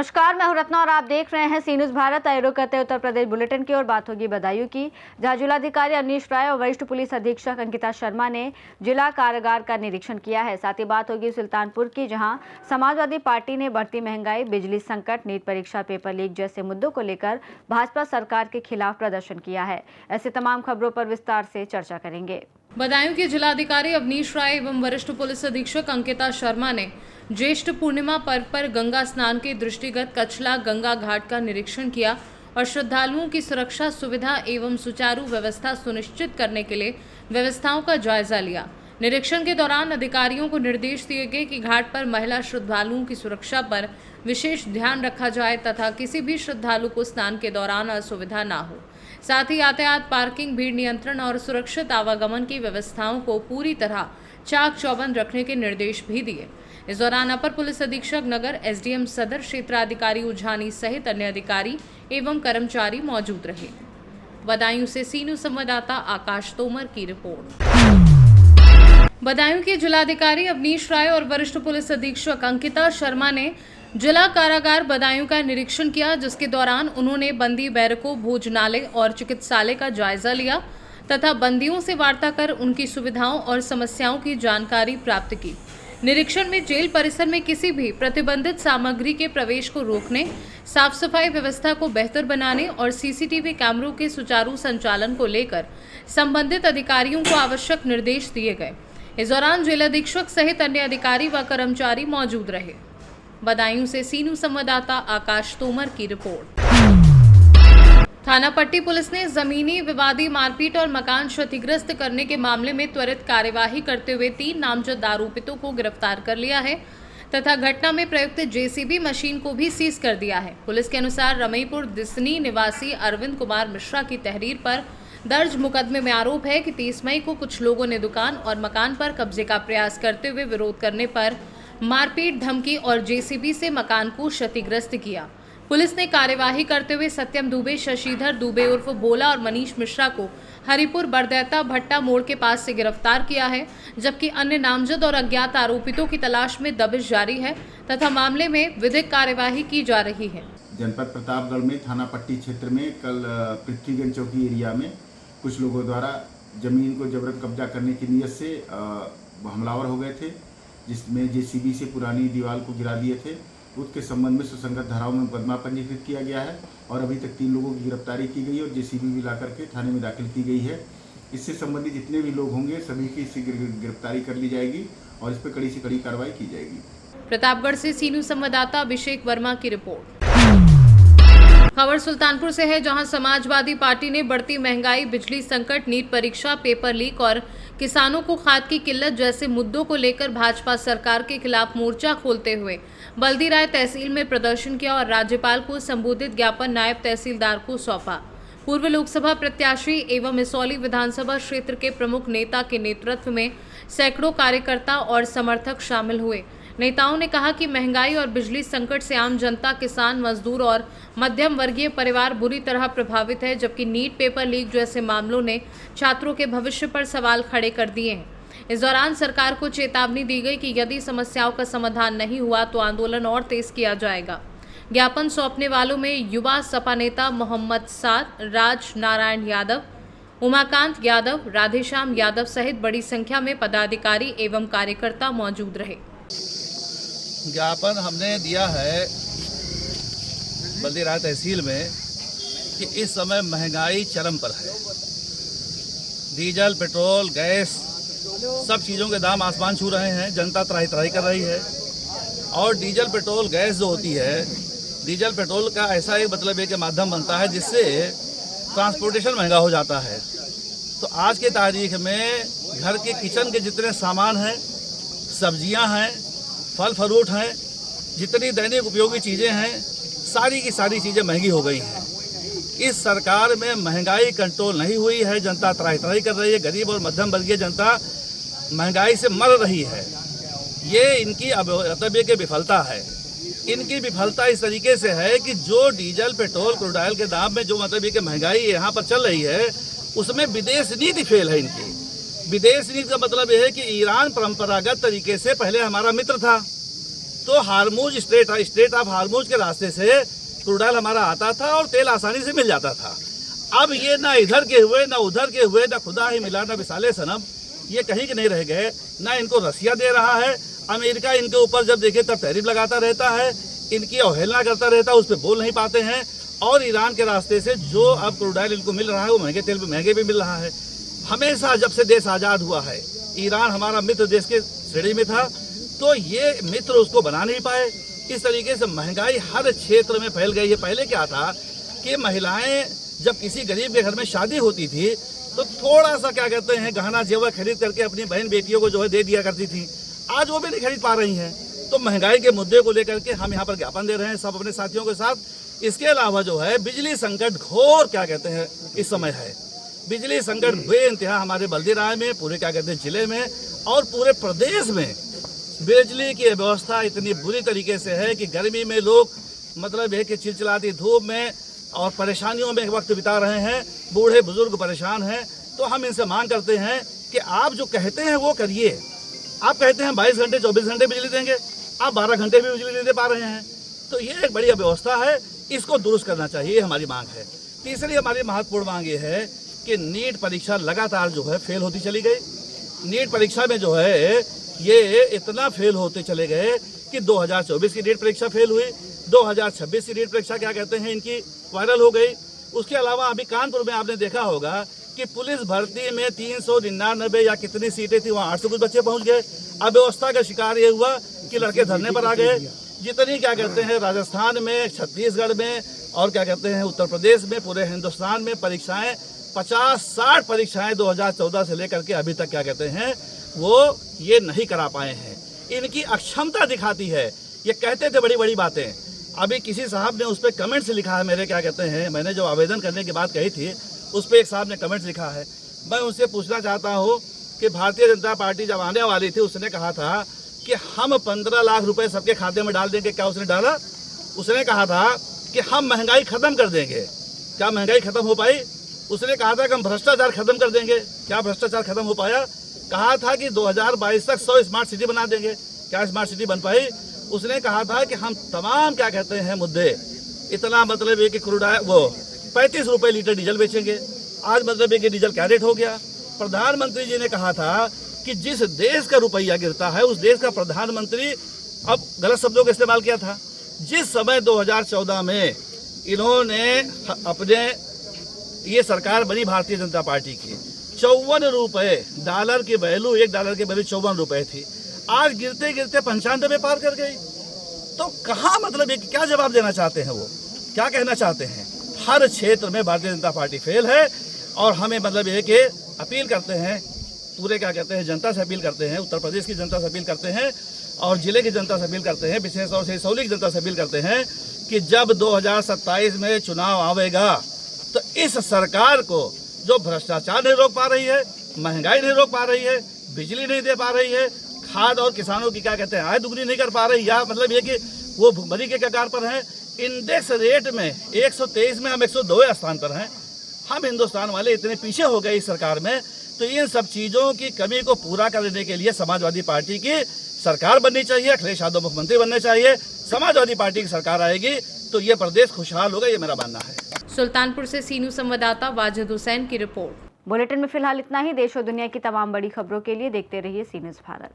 नमस्कार, मैं हूं रत्ना और आप देख रहे हैं सी न्यूज़ भारत। आए करते उत्तर प्रदेश बुलेटिन की और बात होगी बदायूं की, जहां जिलाधिकारी अवनीश राय और वरिष्ठ पुलिस अधीक्षक अंकिता शर्मा ने जिला कारागार का निरीक्षण किया है। साथ ही बात होगी सुल्तानपुर की, जहां समाजवादी पार्टी ने बढ़ती महंगाई, बिजली संकट, नीट परीक्षा पेपर लीक जैसे मुद्दों को लेकर भाजपा सरकार के खिलाफ प्रदर्शन किया है। ऐसी तमाम खबरों पर विस्तार से चर्चा करेंगे। बदायूं के जिलाधिकारी अवनीश राय एवं वरिष्ठ पुलिस अधीक्षक अंकिता शर्मा ने ज्येष्ठ पूर्णिमा पर्व पर गंगा स्नान के दृष्टिगत कचला गंगा घाट का निरीक्षण किया और श्रद्धालुओं की सुरक्षा, सुविधा एवं सुचारू व्यवस्था सुनिश्चित करने के लिए व्यवस्थाओं का जायजा लिया। निरीक्षण के दौरान अधिकारियों को निर्देश दिए गए कि घाट पर महिला श्रद्धालुओं की सुरक्षा पर विशेष ध्यान रखा जाए तथा किसी भी श्रद्धालु को स्नान के दौरान असुविधा न हो। साथ ही यातायात, पार्किंग, भीड़ नियंत्रण और सुरक्षित आवागमन की व्यवस्थाओं को पूरी तरह चाक चौबंद रखने के निर्देश भी दिए। इस दौरान अपर पुलिस अधीक्षक नगर, एसडीएम सदर, क्षेत्राधिकारी उझानी सहित अन्य अधिकारी एवं कर्मचारी मौजूद रहे। बदायूं से सी न्यूज़ संवाददाता आकाश तोमर की रिपोर्ट। बदायूं के जिलाधिकारी अवनीश राय और वरिष्ठ पुलिस अधीक्षक अंकिता शर्मा ने जिला कारागार बदायूं का निरीक्षण किया, जिसके दौरान उन्होंने बंदी बैरकों, भोजनालय और चिकित्सालय का जायजा लिया तथा बंदियों से वार्ता कर उनकी सुविधाओं और समस्याओं की जानकारी प्राप्त की। निरीक्षण में जेल परिसर में किसी भी प्रतिबंधित सामग्री के प्रवेश को रोकने, साफ सफाई व्यवस्था को बेहतर बनाने और सीसीटीवी कैमरों के सुचारू संचालन को लेकर संबंधित अधिकारियों को आवश्यक निर्देश दिए गए। इस दौरान जेल अधीक्षक सहित अन्य अधिकारी व कर्मचारी मौजूद रहे। बदायूं से सी न्यूज़ संवाददाता आकाश तोमर की रिपोर्ट। थाना पट्टी पुलिस ने जमीनी विवादी मारपीट और मकान क्षतिग्रस्त करने के मामले में त्वरित कार्यवाही करते हुए 3 नामजद आरोपितों को गिरफ्तार कर लिया है तथा घटना में प्रयुक्त जेसीबी मशीन को भी सीज कर दिया है। पुलिस के अनुसार रमईपुर दिसनी निवासी अरविंद कुमार मिश्रा की तहरीर पर दर्ज मुकदमे में आरोप है कि 30 मई को कुछ लोगों ने दुकान और मकान पर कब्जे का प्रयास करते हुए विरोध करने पर मारपीट, धमकी और जेसीबी से मकान को क्षतिग्रस्त किया। पुलिस ने कार्यवाही करते हुए सत्यम दुबे, शशिधर दुबे उर्फ भोला और मनीष मिश्रा को हरिपुर बरदैता भट्टा मोड़ के पास से गिरफ्तार किया है, जबकि अन्य नामजद और अज्ञात आरोपितों की तलाश में दबिश जारी है तथा मामले में विधिक कार्यवाही की जा रही है। जनपद प्रतापगढ़ में थाना पट्टी क्षेत्र में कल पृथ्वीगंज चौकी एरिया में कुछ लोगों द्वारा जमीन को जबरन कब्जा करने की नीयत से हमलावर हो गए थे, जिसमें जेसीबी से पुरानी दीवार को गिरा दिए थे। उसके संबंध में सुसंगत धाराओं में मुकदमा पंजीकृत किया गया है और अभी तक 3 लोगों की गिरफ्तारी की गई और जेसीबी भी ला करके थाने में दाखिल की गई है। इससे संबंधित जितने भी लोग होंगे सभी की गिरफ्तारी कर ली जाएगी और इस पर कड़ी से कड़ी कार्रवाई की जाएगी। प्रतापगढ़ से सी न्यूज़ संवाददाता अभिषेक वर्मा की रिपोर्ट। खबर सुल्तानपुर से है, जहां समाजवादी पार्टी ने बढ़ती महंगाई, बिजली संकट, नीट परीक्षा, पेपर लीक और किसानों को खाद की किल्लत जैसे मुद्दों को लेकर भाजपा सरकार के खिलाफ मोर्चा खोलते हुए बल्दी राय तहसील में प्रदर्शन किया और राज्यपाल को संबोधित ज्ञापन नायब तहसीलदार को सौंपा। पूर्व लोकसभा प्रत्याशी एवं इसौली विधानसभा क्षेत्र के प्रमुख नेता के नेतृत्व में सैकड़ों कार्यकर्ता और समर्थक शामिल हुए। नेताओं ने कहा कि महंगाई और बिजली संकट से आम जनता, किसान, मजदूर और मध्यम वर्गीय परिवार बुरी तरह प्रभावित है, जबकि नीट पेपर लीक जैसे मामलों ने छात्रों के भविष्य पर सवाल खड़े कर दिए हैं। इस दौरान सरकार को चेतावनी दी गई कि यदि समस्याओं का समाधान नहीं हुआ तो आंदोलन और तेज किया जाएगा। ज्ञापन सौंपने वालों में युवा सपा नेता मोहम्मद साद, राज नारायण यादव, उमाकांत यादव, राधेश्याम यादव सहित बड़ी संख्या में पदाधिकारी एवं कार्यकर्ता मौजूद रहे। ज्ञापन हमने दिया है बल्दी राय तहसील में कि इस समय महंगाई चरम पर है। डीजल, पेट्रोल, गैस, सब चीज़ों के दाम आसमान छू रहे हैं। जनता त्राही त्राही कर रही है और डीजल, पेट्रोल, गैस जो होती है, डीजल पेट्रोल का ऐसा एक मतलब एक माध्यम बनता है जिससे ट्रांसपोर्टेशन महंगा हो जाता है। तो आज के तारीख में घर के किचन के जितने सामान हैं, सब्जियां हैं, फल फ्रूट हैं, जितनी दैनिक उपयोगी चीज़ें हैं, सारी की सारी चीज़ें महंगी हो गई हैं। इस सरकार में महंगाई कंट्रोल नहीं हुई है, जनता त्राही त्राही कर रही है, गरीब और मध्यम वर्गीय जनता महंगाई से मर रही है। ये इनकी कर्तव्य की विफलता है। इनकी विफलता इस तरीके से है कि जो डीजल, पेट्रोल, क्रूड ऑयल के दाम में जो मतलब ये कि महंगाई यहाँ पर चल रही है, उसमें विदेश नीति फेल है इनकी। विदेश नीति का मतलब यह है कि ईरान परंपरागत तरीके से पहले हमारा मित्र था, तो हारमूज स्ट्रेट ऑफ हारमूज के रास्ते से क्रूड ऑयल हमारा आता था और तेल आसानी से मिल जाता था। अब ये ना इधर के हुए ना उधर के हुए, ना खुदा ही मिला ना विसाले सनम, ये कहीं के नहीं रह गए। ना इनको रसिया दे रहा है, अमेरिका इनके ऊपर जब देखे तब टैरिफ लगाता रहता है, इनकी अवहेलना करता रहता है, उस पर बोल नहीं पाते हैं। और ईरान के रास्ते से जो अब क्रूड ऑयल इनको मिल रहा है वो महंगे तेल महंगे भी मिल रहा है। हमेशा जब से देश आज़ाद हुआ है ईरान हमारा मित्र देश के श्रेणी में था, तो ये मित्र उसको बना नहीं पाए। इस तरीके से महंगाई हर क्षेत्र में फैल गई है। पहले क्या था कि महिलाएं जब किसी गरीब के घर में शादी होती थी तो थोड़ा सा क्या कहते हैं गहना जेवर खरीद करके अपनी बहन बेटियों को जो है दे दिया करती थी। आज वो भी नहीं खरीद पा रही हैं। तो महंगाई के मुद्दे को लेकर के हम यहाँ पर ज्ञापन दे रहे हैं सब अपने साथियों के साथ। इसके अलावा जो है बिजली संकट घोर क्या कहते हैं इस समय है। बिजली संकट बेइंतहा हमारे बल्दीराय में, पूरे क्या कहते हैं जिले में और पूरे प्रदेश में बिजली की व्यवस्था इतनी बुरी तरीके से है कि गर्मी में लोग मतलब है कि चिलचिलाती धूप में और परेशानियों में वक्त बिता रहे हैं। बूढ़े बुजुर्ग परेशान हैं। तो हम इनसे मांग करते हैं कि आप जो कहते हैं वो करिए। आप कहते हैं 22 घंटे 24 घंटे बिजली देंगे, आप 12 घंटे भी बिजली नहीं दे पा रहे हैं। तो ये एक बड़ी अव्यवस्था है, इसको दुरुस्त करना चाहिए, ये हमारी मांग है। तीसरी हमारी महत्वपूर्ण मांग ये है कि नीट परीक्षा लगातार जो है फेल होती चली गई। नीट परीक्षा में जो है ये इतना फेल होते चले गए कि 2024 की नीट परीक्षा फेल हुई, 2026 की नीट परीक्षा क्या कहते हैं इनकी वायरल हो गई। उसके अलावा अभी कानपुर में आपने देखा होगा कि पुलिस भर्ती में 399 या कितनी सीटें थी, वहाँ 800 कुछ बच्चे पहुंच गए। अव्यवस्था का शिकार ये हुआ कि लड़के धरने पर आ गए। जितनी क्या कहते हैं राजस्थान में, छत्तीसगढ़ में और क्या कहते हैं उत्तर प्रदेश में, पूरे हिंदुस्तान में परीक्षाएं 50-60 परीक्षाएं 2014 से लेकर के अभी तक क्या कहते हैं वो ये नहीं करा पाए हैं। इनकी अक्षमता दिखाती है। ये कहते थे बड़ी बड़ी बातें। अभी किसी साहब ने उस पर कमेंट्स लिखा है मेरे क्या कहते हैं, मैंने जो आवेदन करने की बात कही थी उस पर एक साहब ने कमेंट्स लिखा है। मैं उनसे पूछना चाहता हूँ कि भारतीय जनता पार्टी जब आने वाली थी उसने कहा था कि हम 15 लाख रुपए सबके खाते में डाल देंगे। क्या उसने डाला? उसने कहा था कि हम महंगाई खत्म कर देंगे। क्या महंगाई खत्म हो पाई? उसने कहा था कि हम भ्रष्टाचार खत्म कर देंगे। क्या भ्रष्टाचार खत्म हो पाया? कहा था कि 2022 तक 100 स्मार्ट सिटी बना देंगे। क्या स्मार्ट सिटी बन पाई? उसने कहा था कि हम तमाम क्या कहते हैं मुद्दे, इतना मतलब है कि क्रूड वो 35 रुपए लीटर डीजल बेचेंगे। आज मतलब है कि डीजल क्या रेट हो गया। प्रधानमंत्री जी ने कहा था कि जिस देश का रुपया गिरता है उस देश का प्रधानमंत्री, अब गलत शब्दों का इस्तेमाल किया था। जिस समय 2014 में इन्होंने अपने ये सरकार बनी भारतीय जनता पार्टी की, 54 रुपए डॉलर की वैल्यू, $1 की वैल्यू 54 रुपए थी। आज गिरते गिरते 95 पार कर गई। तो कहाँ मतलब एक क्या जवाब देना चाहते हैं वो, क्या कहना चाहते हैं? हर क्षेत्र में भारतीय जनता पार्टी फेल है। और हमें मतलब ये कि अपील करते हैं, पूरे क्या कहते हैं जनता से अपील करते हैं, उत्तर प्रदेश की जनता से अपील करते हैं और जिले की जनता से अपील करते हैं, विशेष तौर से सौली की जनता से अपील करते हैं कि जब 2027 में चुनाव आवेगा तो इस सरकार को जो भ्रष्टाचार नहीं रोक पा रही है, महंगाई नहीं रोक पा रही है, बिजली नहीं दे पा रही है, खाद और किसानों की क्या कहते हैं आय दुगनी नहीं कर पा रही, या मतलब ये कि वो भुखमरी के कगार पर है। इंडेक्स रेट में 123 में हम 102वें स्थान पर हैं। हम हिंदुस्तान वाले इतने पीछे हो गए इस सरकार में। तो इन सब चीज़ों की कमी को पूरा करने के लिए समाजवादी पार्टी की सरकार बननी चाहिए, अखिलेश यादव मुख्यमंत्री बनने चाहिए। समाजवादी पार्टी की सरकार आएगी तो ये प्रदेश खुशहाल होगा, ये मेरा मानना है। सुल्तानपुर से सीनू संवाददाता वाजिद हुसैन की रिपोर्ट। बुलेटिन में फिलहाल इतना ही। देश और दुनिया की तमाम बड़ी खबरों के लिए देखते रहिए सी न्यूज़ भारत।